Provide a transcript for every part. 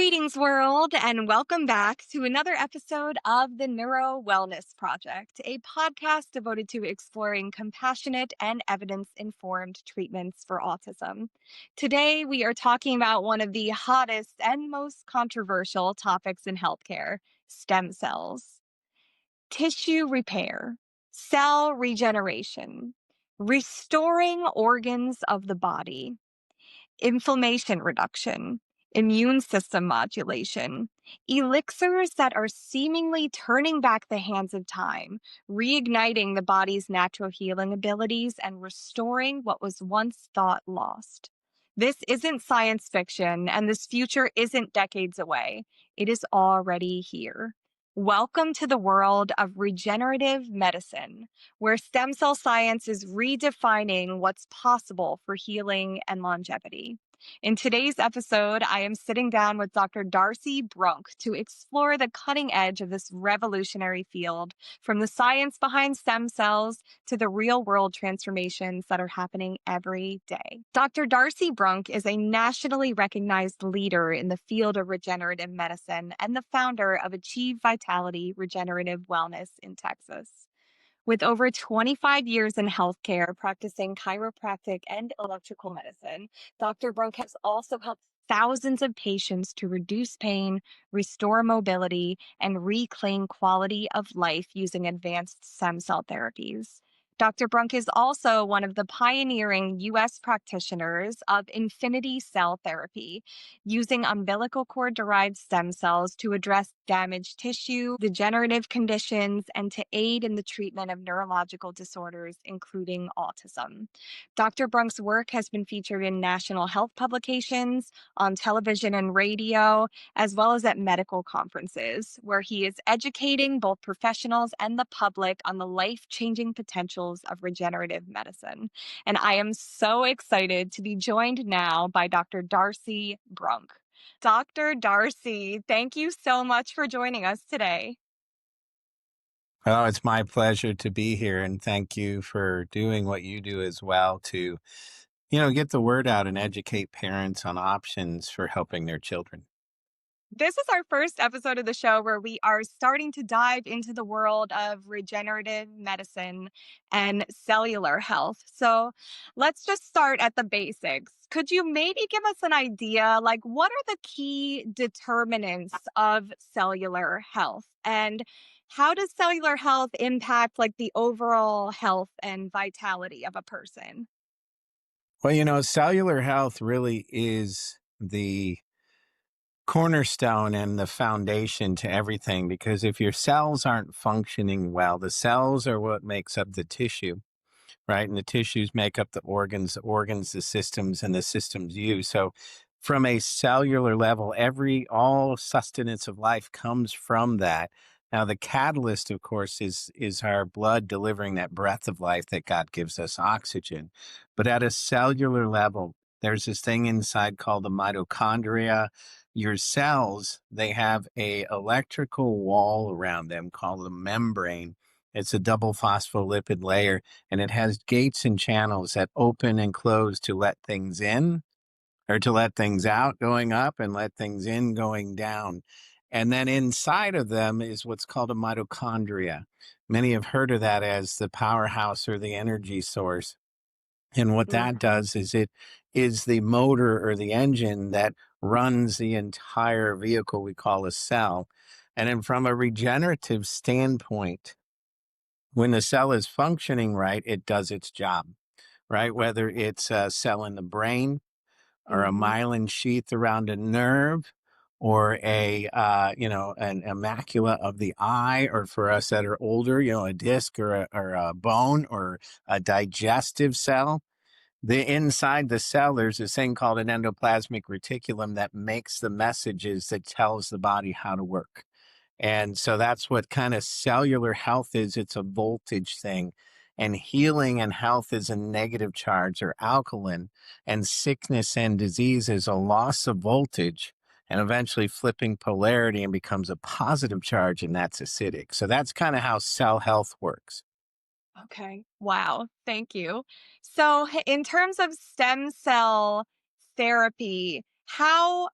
Greetings, world, and welcome back to another episode of the NeuroWellness Project, a podcast devoted to exploring compassionate and evidence-informed treatments for autism. Today, we are talking about one of the hottest and most controversial topics in healthcare, stem cells. Tissue repair, cell regeneration, restoring organs of the body, inflammation reduction, immune system modulation, elixirs that are seemingly turning back the hands of time, reigniting the body's natural healing abilities, and restoring what was once thought lost. This isn't science fiction, and this future isn't decades away. It is already here. Welcome to the world of regenerative medicine, where stem cell science is redefining what's possible for healing and longevity. In today's episode, I am sitting down with Dr. Darcy Brunk to explore the cutting edge of this revolutionary field, from the science behind stem cells to the real-world transformations that are happening every day. Dr. Darcy Brunk is a nationally recognized leader in the field of regenerative medicine and the founder of Achieve Vitality Regenerative Wellness in Texas. With over 25 years in healthcare practicing chiropractic and electrical medicine, Dr. Brunk has also helped thousands of patients to reduce pain, restore mobility, and reclaim quality of life using advanced stem cell therapies. Dr. Brunk is also one of the pioneering U.S. practitioners of infinity cell therapy, using umbilical cord-derived stem cells to address damaged tissue, degenerative conditions, and to aid in the treatment of neurological disorders, including autism. Dr. Brunk's work has been featured in national health publications, on television and radio, as well as at medical conferences, where he is educating both professionals and the public on the life-changing potentials of regenerative medicine. And I am so excited to be joined now by Dr. Darcy Brunk. Dr. Darcy, thank you so much for joining us today. Oh, it's my pleasure to be here, and thank you for doing what you do as well to, get the word out and educate parents on options for helping their children. This is our first episode of the show where we are starting to dive into the world of regenerative medicine and cellular health. So let's just start at the basics. Could you maybe give us an idea, like what are the key determinants of cellular health? And how does cellular health impact like the overall health and vitality of a person? Well, cellular health really is the cornerstone and the foundation to everything, because if your cells aren't functioning well, the cells are what makes up the tissue, right? And the tissues make up the organs, the systems, and the systems you. So from a cellular level, all sustenance of life comes from that. Now, the catalyst, of course, is our blood delivering that breath of life that God gives us, oxygen. But at a cellular level, there's this thing inside called the mitochondria. Your cells, they have a electrical wall around them called the membrane. It's a double phospholipid layer, and it has gates and channels that open and close to let things in or to let things out going up and let things in going down. And then inside of them is what's called a mitochondria. Many have heard of that as the powerhouse or the energy source. And what that does is it is the motor or the engine that runs the entire vehicle we call a cell. And then from a regenerative standpoint, when the cell is functioning right, it does its job, right? Whether it's a cell in the brain or a myelin sheath around a nerve, or an macula of the eye, or for us that are older, a disc or a bone or a digestive cell. The inside the cell, there's this thing called an endoplasmic reticulum that makes the messages that tells the body how to work. And so that's what kind of cellular health is. It's a voltage thing. And healing and health is a negative charge or alkaline. And sickness and disease is a loss of voltage and eventually flipping polarity and becomes a positive charge, and that's acidic. So that's kind of how cell health works. Okay. Wow. Thank you. So, in terms of stem cell therapy, How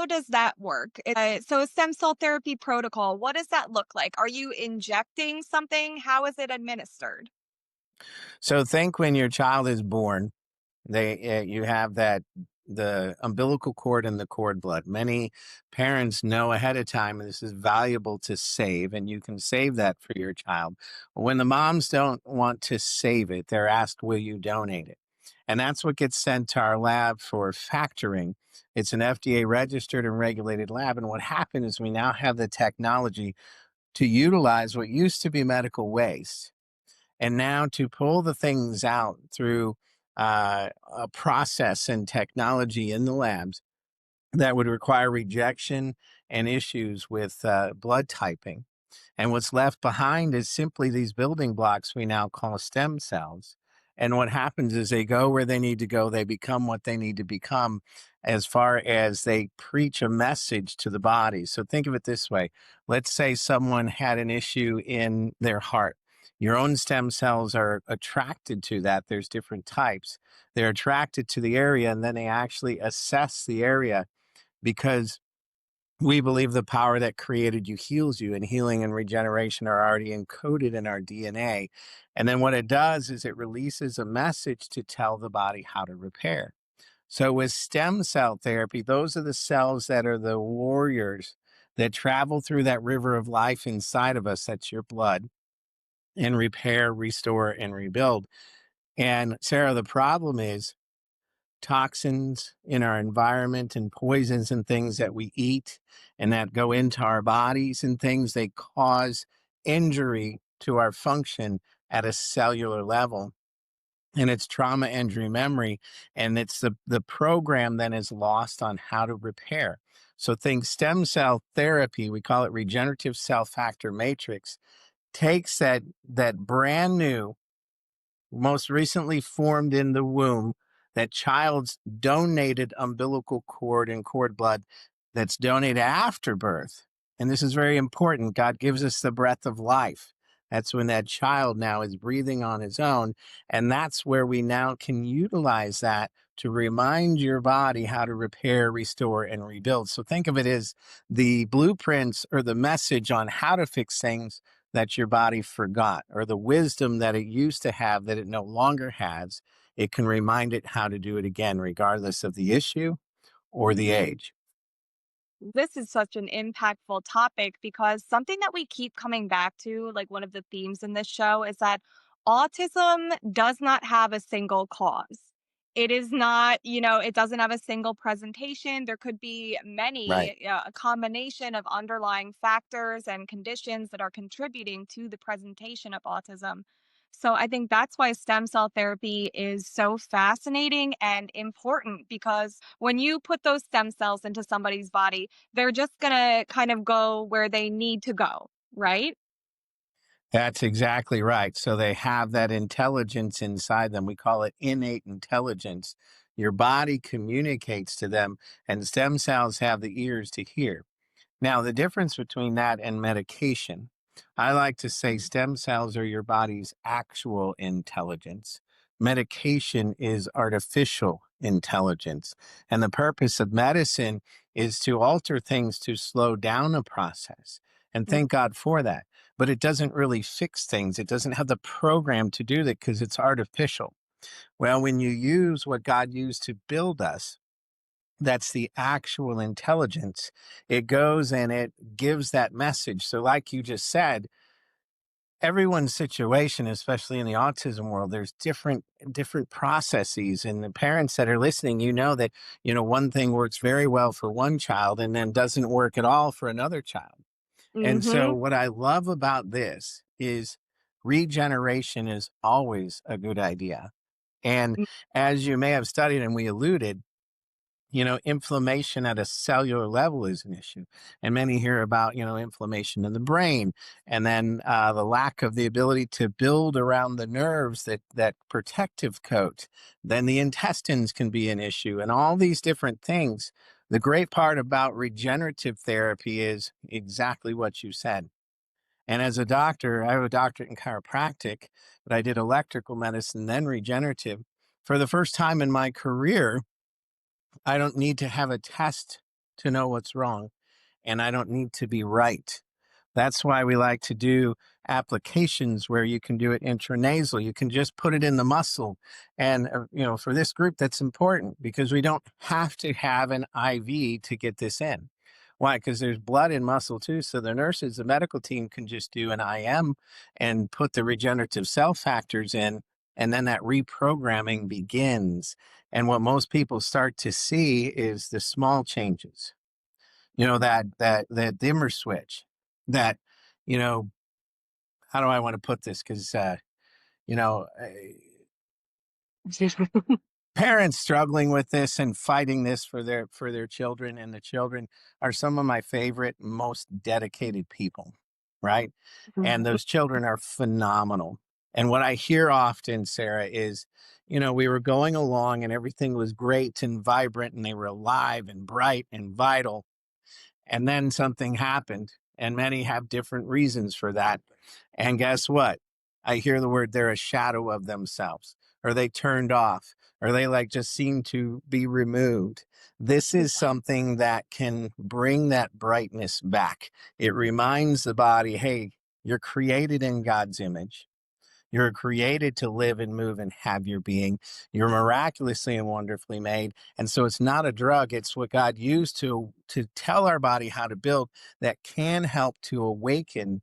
does that work? So a stem cell therapy protocol, what does that look like? Are you injecting something? How is it administered? So think when your child is born, you have that the umbilical cord and the cord blood. Many parents know ahead of time this is valuable to save, and you can save that for your child. When the moms don't want to save it, they're asked, "Will you donate it?" And that's what gets sent to our lab for factoring. It's an FDA registered and regulated lab. And what happened is we now have the technology to utilize what used to be medical waste and now to pull the things out through a process and technology in the labs that would require rejection and issues with blood typing. And what's left behind is simply these building blocks we now call stem cells. And what happens is they go where they need to go, they become what they need to become as far as they preach a message to the body. So think of it this way. Let's say someone had an issue in their heart. Your own stem cells are attracted to that. There's different types. They're attracted to the area and then they actually assess the area because we believe the power that created you heals you, and healing and regeneration are already encoded in our DNA. And then what it does is it releases a message to tell the body how to repair. So with stem cell therapy, those are the cells that are the warriors that travel through that river of life inside of us, that's your blood, and repair, restore, and rebuild. And Sarah, the problem is toxins in our environment and poisons and things that we eat and that go into our bodies and things, they cause injury to our function at a cellular level. And it's trauma, injury, memory. And it's the program then is lost on how to repair. So think stem cell therapy, we call it regenerative cell factor matrix, takes that brand new most recently formed in the womb, that child's donated umbilical cord and cord blood that's donated after birth. And this is very important. God gives us the breath of life. That's when that child now is breathing on his own. And that's where we now can utilize that to remind your body how to repair, restore, and rebuild. So think of it as the blueprints or the message on how to fix things that your body forgot, or the wisdom that it used to have that it no longer has. It can remind it how to do it again, regardless of the issue or the age. This is such an impactful topic because something that we keep coming back to, like one of the themes in this show, is that autism does not have a single cause. It is not, it doesn't have a single presentation. There could be Right. many, a combination of underlying factors and conditions that are contributing to the presentation of autism. So I think that's why stem cell therapy is so fascinating and important because when you put those stem cells into somebody's body, they're just gonna kind of go where they need to go, right? That's exactly right. So they have that intelligence inside them. We call it innate intelligence. Your body communicates to them, and stem cells have the ears to hear. Now, the difference between that and medication, I like to say stem cells are your body's actual intelligence. Medication is artificial intelligence. And the purpose of medicine is to alter things to slow down a process. And Mm. thank God for that. But it doesn't really fix things. It doesn't have the program to do that because it's artificial. Well, when you use what God used to build us, that's the actual intelligence. It goes and it gives that message. So, like you just said, everyone's situation, especially in the autism world, there's different processes. And the parents that are listening, that one thing works very well for one child and then doesn't work at all for another child. And so, Mhm. what I love about this is regeneration is always a good idea. And Mm. as you may have studied, and we alluded, inflammation at a cellular level is an issue. And many hear about, inflammation in the brain and then the lack of the ability to build around the nerves that protective coat. Then the intestines can be an issue and all these different things. The great part about regenerative therapy is exactly what you said. And as a doctor, I have a doctorate in chiropractic, but I did electrical medicine, then regenerative. For the first time in my career, I don't need to have a test to know what's wrong, and I don't need to be right. That's why we like to do applications where you can do it intranasal. You can just put it in the muscle. And, for this group, that's important because we don't have to have an IV to get this in. Why? Because there's blood in muscle too. So the nurses, the medical team can just do an IM and put the regenerative cell factors in. And then that reprogramming begins. And what most people start to see is the small changes, that dimmer switch, that, you know, how do I want to put this? Because, you know, uh, parents struggling with this and fighting this for their children, and the children are some of my favorite, most dedicated people, right? And those children are phenomenal. And what I hear often, Sarah, is, we were going along and everything was great and vibrant and they were alive and bright and vital. And then something happened, and many have different reasons for that. And guess what? I hear the word, they're a shadow of themselves, or they turned off, or they like just seem to be removed. This is something that can bring that brightness back. It reminds the body, hey, you're created in God's image. You're created to live and move and have your being. You're miraculously and wonderfully made. And so it's not a drug. It's what God used to tell our body how to build that can help to awaken,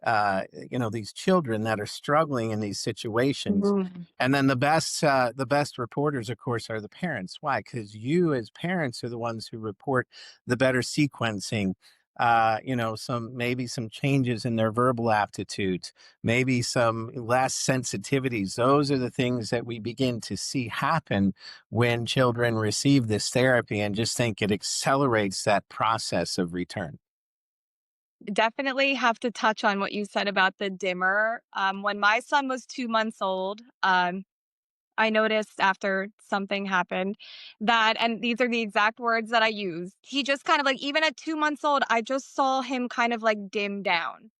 these children that are struggling in these situations. Mhm. And then the best reporters, of course, are the parents. Why? Because you as parents are the ones who report the better sequencing, some changes in their verbal aptitudes, maybe some less sensitivities. Those are the things that we begin to see happen when children receive this therapy, and just think it accelerates that process of return. Definitely have to touch on what you said about the dimmer. When my son was 2 months old, I noticed after something happened that, and these are the exact words that I used, he just kind of like, even at 2 months old, I just saw him kind of like dim down.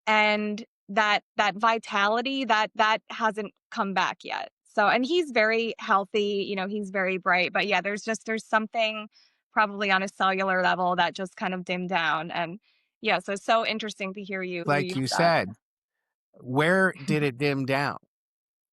And that vitality, that hasn't come back yet. So, and he's very healthy, he's very bright, but yeah, there's something probably on a cellular level that just kind of dimmed down. And yeah, so it's so interesting to hear you Like leave you that. said, where did it dim down?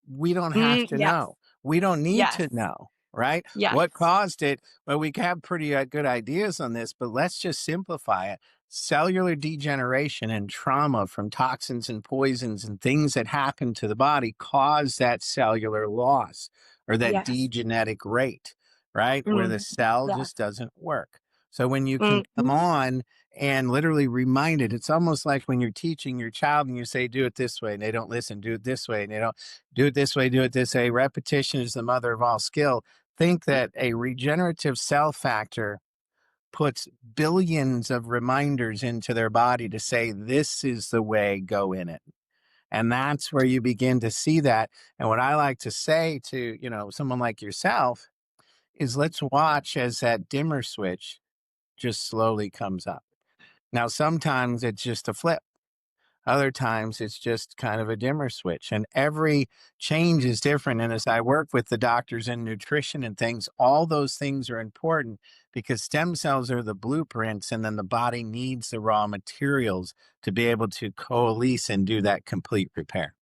We don't have to Yes. know. We don't need Yes. to know, right? Yes. What caused it? Well, we have pretty good ideas on this, but let's just simplify it. Cellular degeneration and trauma from toxins and poisons and things that happen to the body cause that cellular loss, or that Yes. degenetic rate, right? Where the cell Yes. just doesn't work. So when you can come Mhm. on and literally remind it, it's almost like when you're teaching your child and you say, do it this way, and they don't listen, do it this way, and they don't do it this way, do it this way. Repetition is the mother of all skill. Think that a regenerative cell factor puts billions of reminders into their body to say, this is the way, go in it. And that's where you begin to see that. And what I like to say to, someone like yourself is, let's watch as that dimmer switch just slowly comes up. Now, sometimes it's just a flip. Other times it's just kind of a dimmer switch, and every change is different. And as I work with the doctors in nutrition and things, all those things are important because stem cells are the blueprints, and then the body needs the raw materials to be able to coalesce and do that complete repair.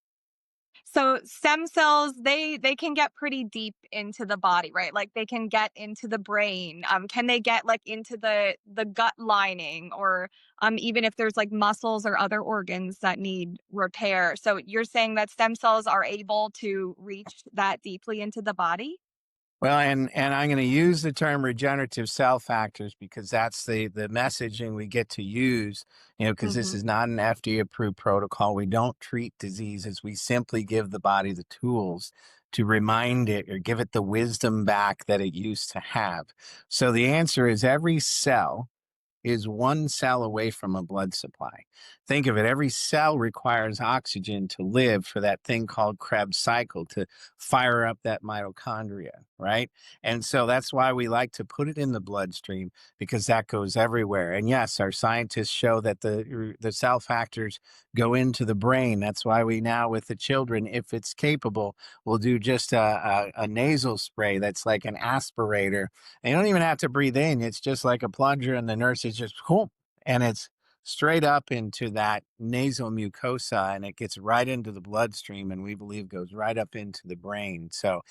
So stem cells, they can get pretty deep into the body, right? Like they can get into the brain. Can they get like into the gut lining, or even if there's like muscles or other organs that need repair? So you're saying that stem cells are able to reach that deeply into the body? Well, and I'm going to use the term regenerative cell factors because that's the messaging we get to use, because this Hmm. is not an FDA approved protocol. We don't treat diseases. We simply give the body the tools to remind it or give it the wisdom back that it used to have. So the answer is, every cell is one cell away from a blood supply. Think of it, every cell requires oxygen to live, for that thing called Krebs cycle to fire up that mitochondria, right? And so that's why we like to put it in the bloodstream because that goes everywhere. And yes, our scientists show that the cell factors go into the brain. That's why we now, with the children, if it's capable, we'll do just a nasal spray that's like an aspirator. And you don't even have to breathe in. It's just like a plunger, and the nurse is just cool, and it's straight up into that nasal mucosa, and it gets right into the bloodstream, and we believe goes right up into the brain. So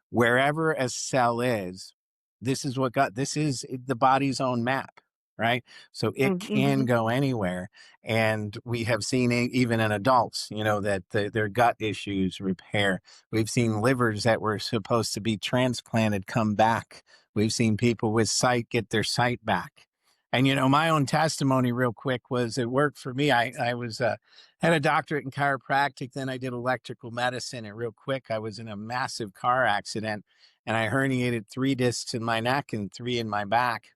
wherever a cell is, this is the body's own map, right? So it can Mm-hmm. go anywhere. And we have seen even in adults, that their gut issues repair. We've seen livers that were supposed to be transplanted come back. We've seen people with sight get their sight back. And my own testimony, real quick, was it worked for me. I was had a doctorate in chiropractic. Then I did electrical medicine. And real quick, I was in a massive car accident, and I herniated 3 discs in my neck and 3 in my back.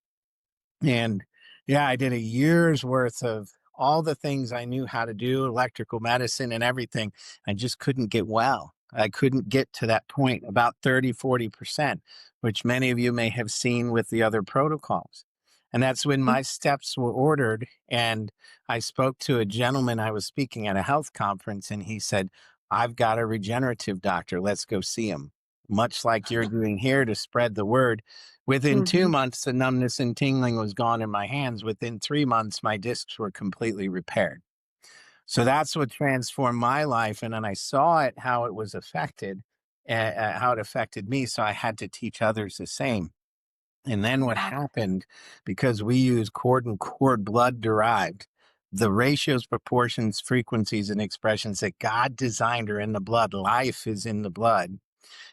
And yeah, I did a year's worth of all the things I knew how to do, electrical medicine and everything. I just couldn't get well. I couldn't get to that point, about 30-40%, which many of you may have seen with the other protocols. And that's when my steps were ordered. And I spoke to a gentleman. I was speaking at a health conference, and he said, I've got a regenerative doctor. Let's go see him. Much like you're doing here to spread the word. Within Mm-hmm. 2 months, the numbness and tingling was gone in my hands. Within 3 months, my discs were completely repaired. So that's what transformed my life. And then I saw it, how it was affected, how it affected me. So I had to teach others the same. And then what happened, because we use cord and cord blood derived, the ratios, proportions, frequencies, and expressions that God designed are in the blood. Life is in the blood.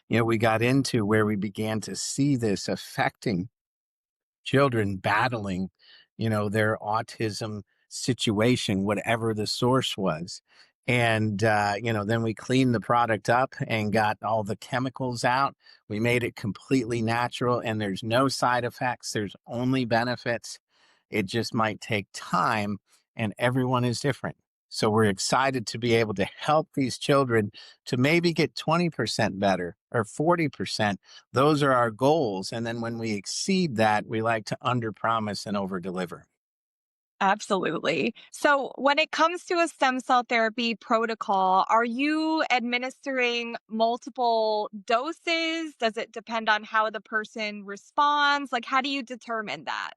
We got into where we began to see this affecting children battling, their autism situation, whatever the source was. And, then we cleaned the product up and got all the chemicals out. We made it completely natural, and there's no side effects. There's only benefits. It just might take time, and everyone is different. So we're excited to be able to help these children to maybe get 20% better or 40%. Those are our goals. And then when we exceed that, we like to underpromise and overdeliver. Absolutely. So, when it comes to a stem cell therapy protocol, are you administering multiple doses? Does it depend on how the person responds? Like, how do you determine that?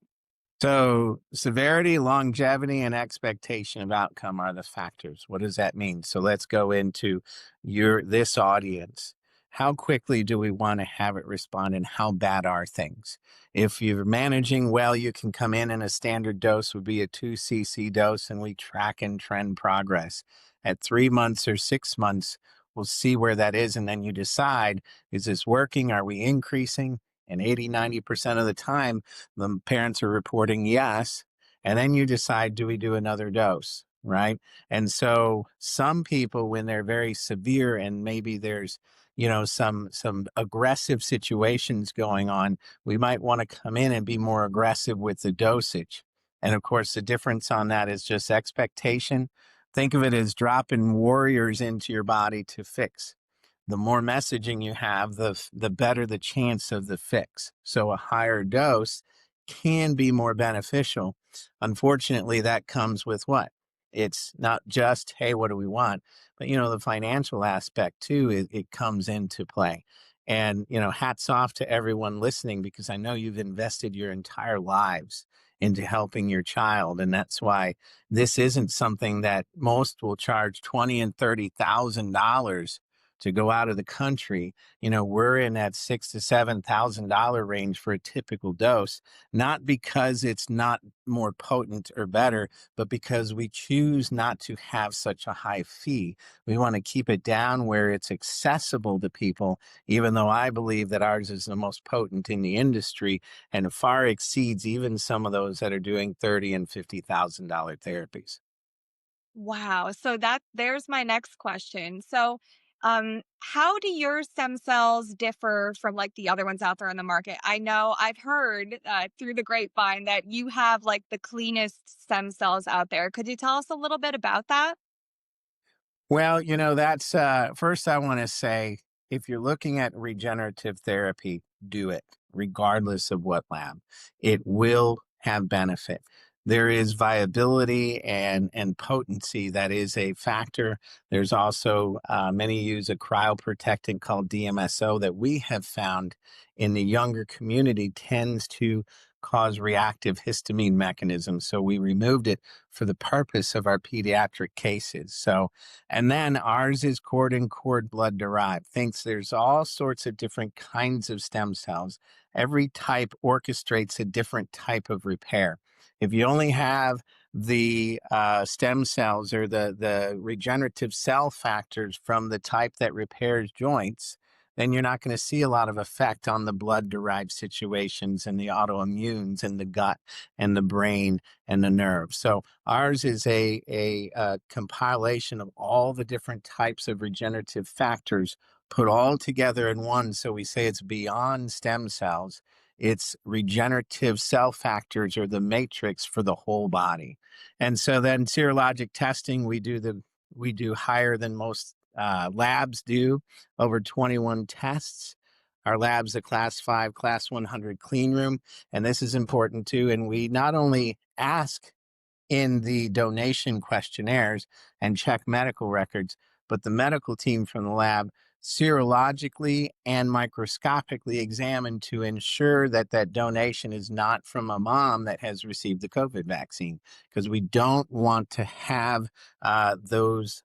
So, severity, longevity, and expectation of outcome are the factors. What does that mean? So, let's go into this audience. How quickly do we want to have it respond, and how bad are things? If you're managing well, you can come in, and a standard dose would be a 2 cc dose, and we track and trend progress. At 3 months or 6 months, we'll see where that is, and then you decide, is this working? Are we increasing? And 80-90% of the time, the parents are reporting yes. And then you decide, do we do another dose? Right. And so some people, when they're very severe and maybe there's, some aggressive situations going on, we might want to come in and be more aggressive with the dosage. And of course, the difference on that is just expectation. Think of it as dropping warriors into your body to fix. The more messaging you have, the better the chance of the fix. So a higher dose can be more beneficial. Unfortunately, that comes with what? It's not just, hey, what do we want? But, the financial aspect too, it comes into play. And, hats off to everyone listening, because I know you've invested your entire lives into helping your child. And that's why this isn't something that most will charge $20,000 and $30,000 to go out of the country. We're in that $6,000 to $7,000 range for a typical dose, not because it's not more potent or better, but because we choose not to have such a high fee. We want to keep it down where it's accessible to people, even though I believe that ours is the most potent in the industry and far exceeds even some of those that are doing $30,000 and $50,000 therapies. Wow. So there's my next question. So, how do your stem cells differ from like the other ones out there on the market? I know I've heard through the grapevine that you have like the cleanest stem cells out there. Could you tell us a little bit about that? Well, that's first I want to say if you're looking at regenerative therapy, do it regardless of what lab. It will have benefit. There is viability and potency that is a factor. There's also many use a cryoprotectant called DMSO that we have found in the younger community tends to cause reactive histamine mechanisms. So we removed it for the purpose of our pediatric cases. So, and then ours is cord and cord blood derived. Thinks there's all sorts of different kinds of stem cells. Every type orchestrates a different type of repair. If you only have the stem cells or the regenerative cell factors from the type that repairs joints, then you're not going to see a lot of effect on the blood derived situations and the autoimmunes and the gut and the brain and the nerves. So ours is a compilation of all the different types of regenerative factors put all together in one. So we say it's beyond stem cells. It's regenerative cell factors or the matrix for the whole body. And so then serologic testing, we do higher than most labs do, over 21 tests. Our lab's a class 5, class 100 clean room. And this is important too. And we not only ask in the donation questionnaires and check medical records, but the medical team from the lab serologically and microscopically examine to ensure that that donation is not from a mom that has received the COVID vaccine, because we don't want to have those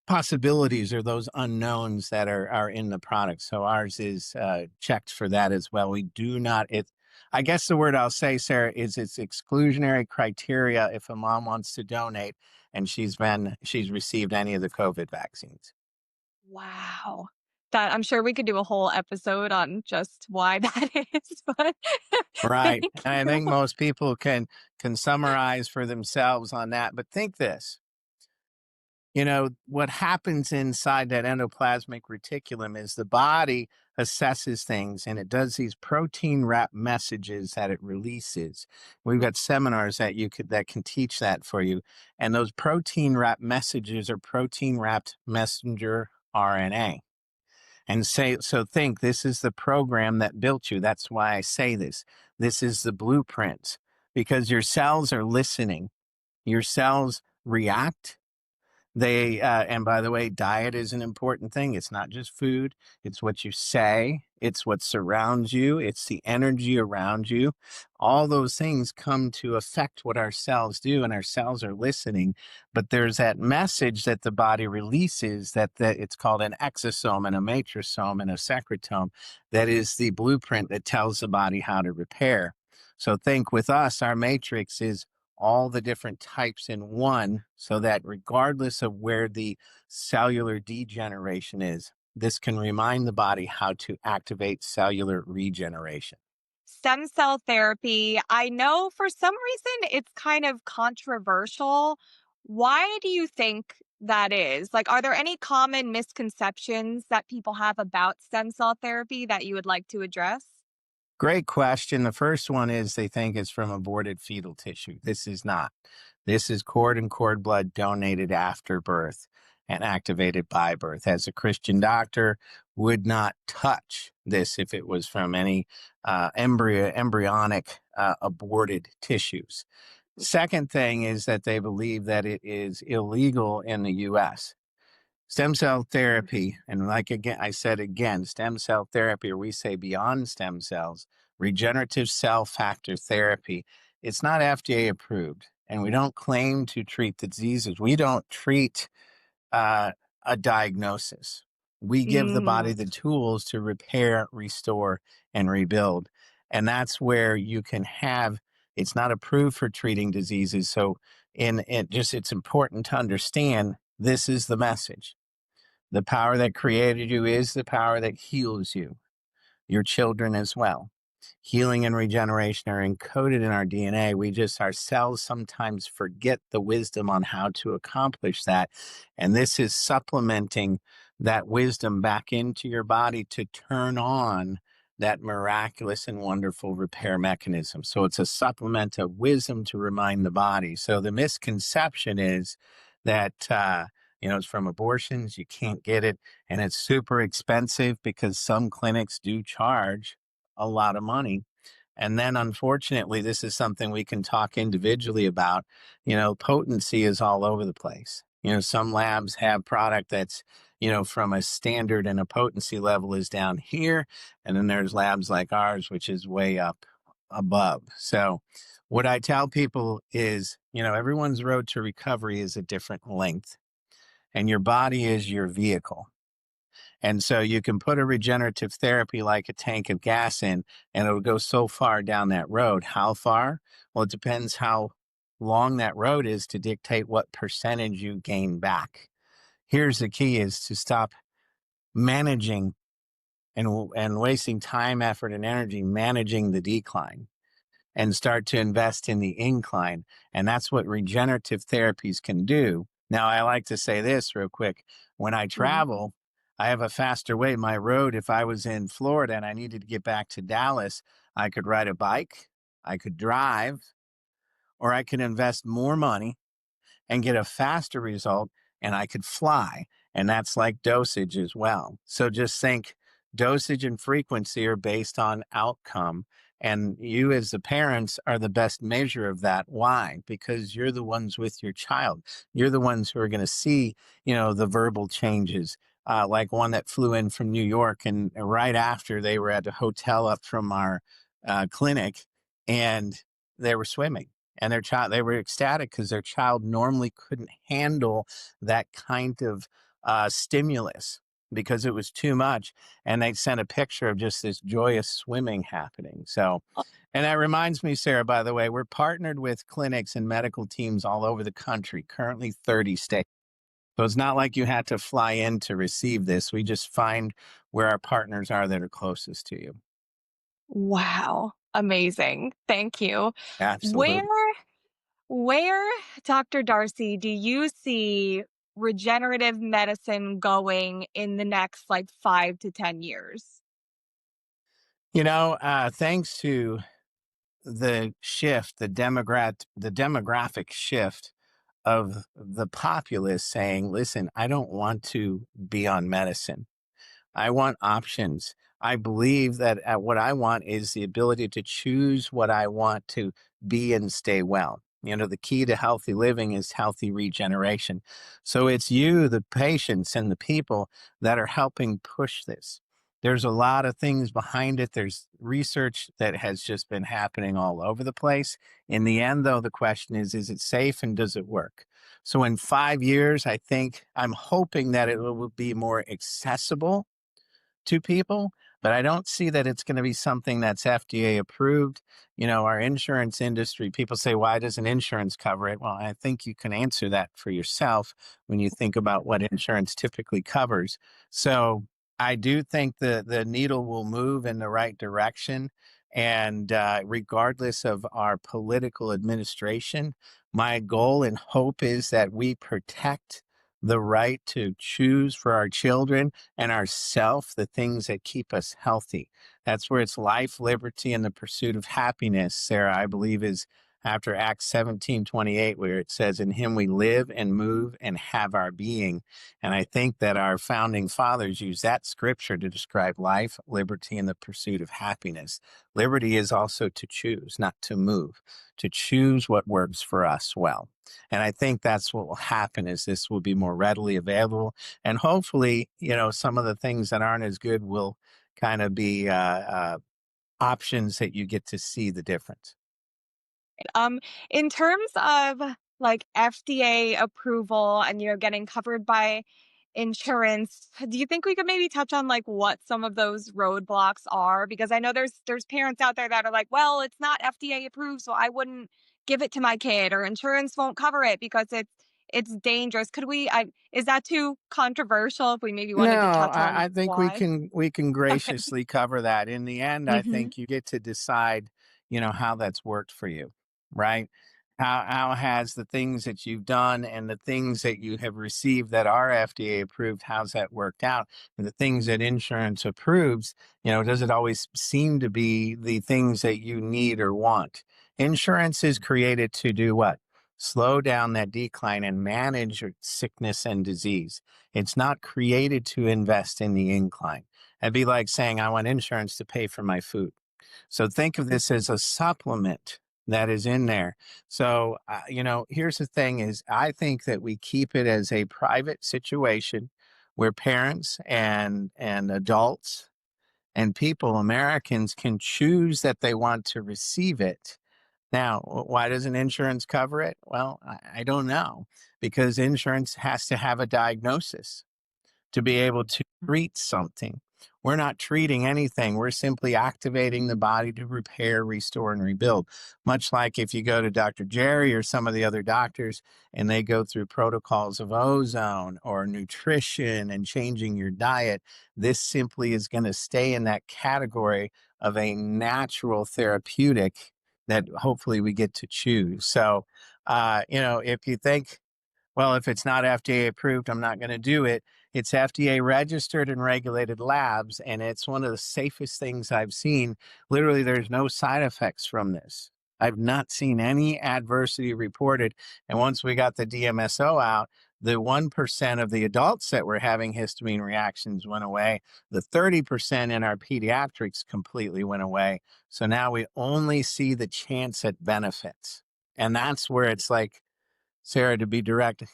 possibilities or those unknowns that are in the product. So ours is checked for that as well. We do not, I guess the word I'll say, Sarah, is it's exclusionary criteria if a mom wants to donate and she's received any of the COVID vaccines. Wow. That I'm sure we could do a whole episode on just why that is, but Right. thank And I you. think most people can summarize for themselves on that. But think this. You know, what happens inside that endoplasmic reticulum is the body assesses things and it does these protein wrap messages that it releases. We've got seminars that can teach that for you. And those protein wrap messages are protein wrapped messenger RNA. And so think this is the program that built you. That's why I say this. This is the blueprint because your cells are listening. Your cells react and by the way, diet is an important thing. It's not just food. It's what you say. It's what surrounds you. It's the energy around you. All those things come to affect what our cells do, and our cells are listening. But there's that message that the body releases that it's called an exosome and a matrosome and a secretome. That is the blueprint that tells the body how to repair. So think with us, our matrix is all the different types in one so that regardless of where the cellular degeneration is, this can remind the body how to activate cellular regeneration. Stem cell therapy, I know for some reason it's kind of controversial. Why do you think that is? Like, are there any common misconceptions that people have about stem cell therapy that you would like to address? Great question. The first one is they think it's from aborted fetal tissue. This is not. This is cord and cord blood donated after birth and activated by birth. As a Christian doctor, would not touch this if it was from any embryonic aborted tissues. Second thing is that they believe that it is illegal in the U.S. Stem cell therapy, and like again, I said again, stem cell therapy, or we say beyond stem cells, regenerative cell factor therapy, it's not FDA approved. And we don't claim to treat the diseases. We don't treat uh, a diagnosis. We give the body Mm. the tools to repair, restore, and rebuild. And that's where you can have, it's not approved for treating diseases. So it's important to understand this is the message. The power that created you is the power that heals you, your children as well. Healing and regeneration are encoded in our DNA. Our cells sometimes forget the wisdom on how to accomplish that. And this is supplementing that wisdom back into your body to turn on that miraculous and wonderful repair mechanism. So it's a supplement of wisdom to remind the body. So the misconception is that, It's from abortions. You can't get it. And it's super expensive because some clinics do charge a lot of money. And then, unfortunately, this is something we can talk individually about. Potency is all over the place. Some labs have product that's, from a standard and a potency level is down here. And then there's labs like ours, which is way up above. So, what I tell people is, everyone's road to recovery is a different length, and your body is your vehicle. And so you can put a regenerative therapy like a tank of gas in, and it'll go so far down that road. How far? Well, it depends how long that road is to dictate what percentage you gain back. Here's the key is to stop managing and wasting time, effort, and energy managing the decline and start to invest in the incline. And that's what regenerative therapies can do. Now, I like to say this real quick. When I Mhm. travel, I have a faster way. My road, if I was in Florida and I needed to get back to Dallas, I could ride a bike, I could drive, or I could invest more money and get a faster result, and I could fly. And that's like dosage as well. So just think dosage and frequency are based on outcome. And you, as the parents, are the best measure of that. Why? Because you're the ones with your child. You're the ones who are going to see, the verbal changes. Like one that flew in from New York, and right after they were at a hotel up from our clinic, and they were swimming, and their child, they were ecstatic because their child normally couldn't handle that kind of stimulus because it was too much. And they sent a picture of just this joyous swimming happening. So, and that reminds me, Sarah, by the way, we're partnered with clinics and medical teams all over the country, currently 30 states. So it's not like you had to fly in to receive this. We just find where our partners are that are closest to you. Wow. Amazing. Thank you. Absolutely. Where where, Dr. Darcy, do you see regenerative medicine going in the next like 5 to 10 years? Thanks to the shift, the demographic shift of the populace saying, listen, I don't want to be on medicine. I want options. I believe that what I want is the ability to choose what I want to be and stay well. The key to healthy living is healthy regeneration. So it's you, the patients, and the people that are helping push this. There's a lot of things behind it. There's research that has just been happening all over the place. In the end, though, the question is it safe and does it work? So in 5 years, I'm hoping that it will be more accessible to people, but I don't see that it's going to be something that's FDA approved. Our insurance industry, people say, why doesn't insurance cover it? Well, I think you can answer that for yourself when you think about what insurance typically covers. So I do think the needle will move in the right direction. And regardless of our political administration, my goal and hope is that we protect the right to choose for our children and ourself the things that keep us healthy. That's where it's life, liberty, and the pursuit of happiness, Sarah, I believe is after Acts 17:28, where it says, in him we live and move and have our being. And I think that our founding fathers used that scripture to describe life, liberty, and the pursuit of happiness. Liberty is also to choose, not to move, to choose what works for us well. And I think that's what will happen is this will be more readily available. And hopefully, some of the things that aren't as good will kind of be options that you get to see the difference. Um, in terms of like FDA approval and getting covered by insurance, do you think we could maybe touch on like what some of those roadblocks are? Because I know there's parents out there that are like, well, it's not FDA approved, so I wouldn't give it to my kid, or insurance won't cover it because it's dangerous. Could we? Is that too controversial? If we maybe No, wanted to touch on I think we why? can Okay. graciously cover that. In the end, I Hmm. think you get to decide, how that's worked for you, right? How has the things that you've done and the things that you have received that are FDA approved, how's that worked out? And the things that insurance approves, does it always seem to be the things that you need or want? Insurance is created to do what? slow down that decline and manage your sickness and disease. It's not created to invest in the incline. It'd be like saying, I want insurance to pay for my food. So think of this as a supplement that is in there. So, here's the thing is I think that we keep it as a private situation where parents and adults and people, Americans, can choose that they want to receive it. Now, why doesn't insurance cover it? Well, I don't know, because insurance has to have a diagnosis to be able to treat something. We're not treating anything. We're simply activating the body to repair, restore, and rebuild. Much like if you go to Dr. Jerry or some of the other doctors and they go through protocols of ozone or nutrition and changing your diet, this simply is going to stay in that category of a natural therapeutic that hopefully we get to choose. So, if you think, well, if it's not FDA approved, I'm not going to do it. It's FDA registered and regulated labs, and it's one of the safest things I've seen. Literally, there's no side effects from this. I've not seen any adversity reported. And once we got the DMSO out, the 1% of the adults that were having histamine reactions went away. The 30% in our pediatrics completely went away. So now we only see the chance at benefits. And that's where it's like, Sara, to be direct,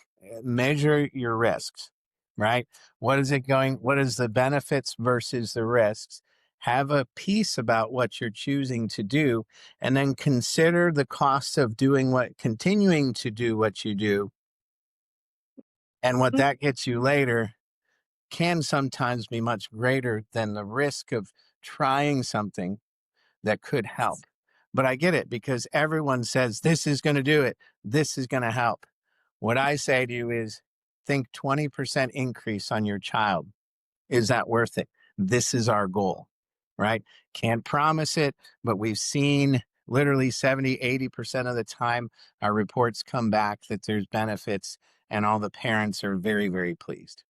measure your risks, right? What is the benefits versus the risks? Have a piece about what you're choosing to do, and then consider the cost of continuing to do what you do, and what Mm. that gets you later can sometimes be much greater than the risk of trying something that could help. But I get it, because everyone says this is going to do it. This is going to help. What I say to you is think 20% increase on your child. Is that worth it? This is our goal, right? Can't promise it, but we've seen literally 70, 80% of the time our reports come back that there's benefits, and all the parents are very, very pleased.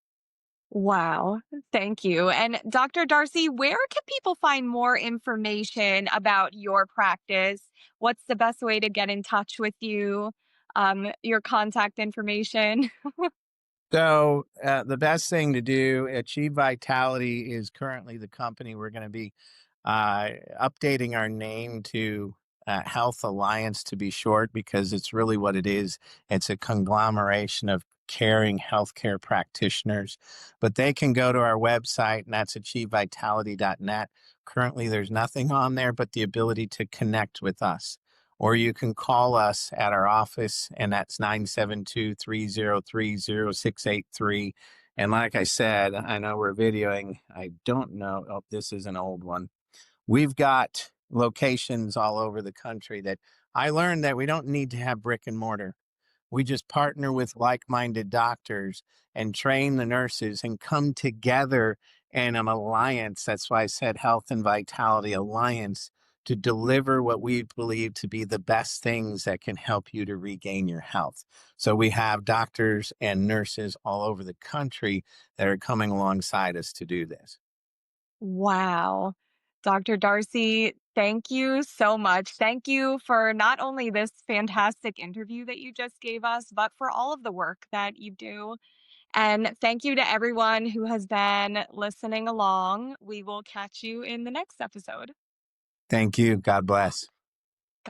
Wow. Thank you. And Dr. Darcy, where can people find more information about your practice? What's the best way to get in touch with you? Your contact information? So the best thing to do, Achieve Vitality is currently the company. We're going to be updating our name to Health Alliance, to be short, because it's really what it is. It's a conglomeration of caring healthcare practitioners, but they can go to our website, and that's achievevitality.net. Currently, there's nothing on there but the ability to connect with us. Or you can call us at our office, and that's 972-303-0683. And like I said, I know we're videoing. I don't know. Oh, this is an old one. We've got locations all over the country that I learned that we don't need to have brick and mortar. We just partner with like-minded doctors and train the nurses and come together in an alliance. That's why I said Health and Vitality Alliance, to deliver what we believe to be the best things that can help you to regain your health. So we have doctors and nurses all over the country that are coming alongside us to do this. Wow. Dr. Darcy, thank you so much. Thank you for not only this fantastic interview that you just gave us, but for all of the work that you do. And thank you to everyone who has been listening along. We will catch you in the next episode. Thank you. God bless.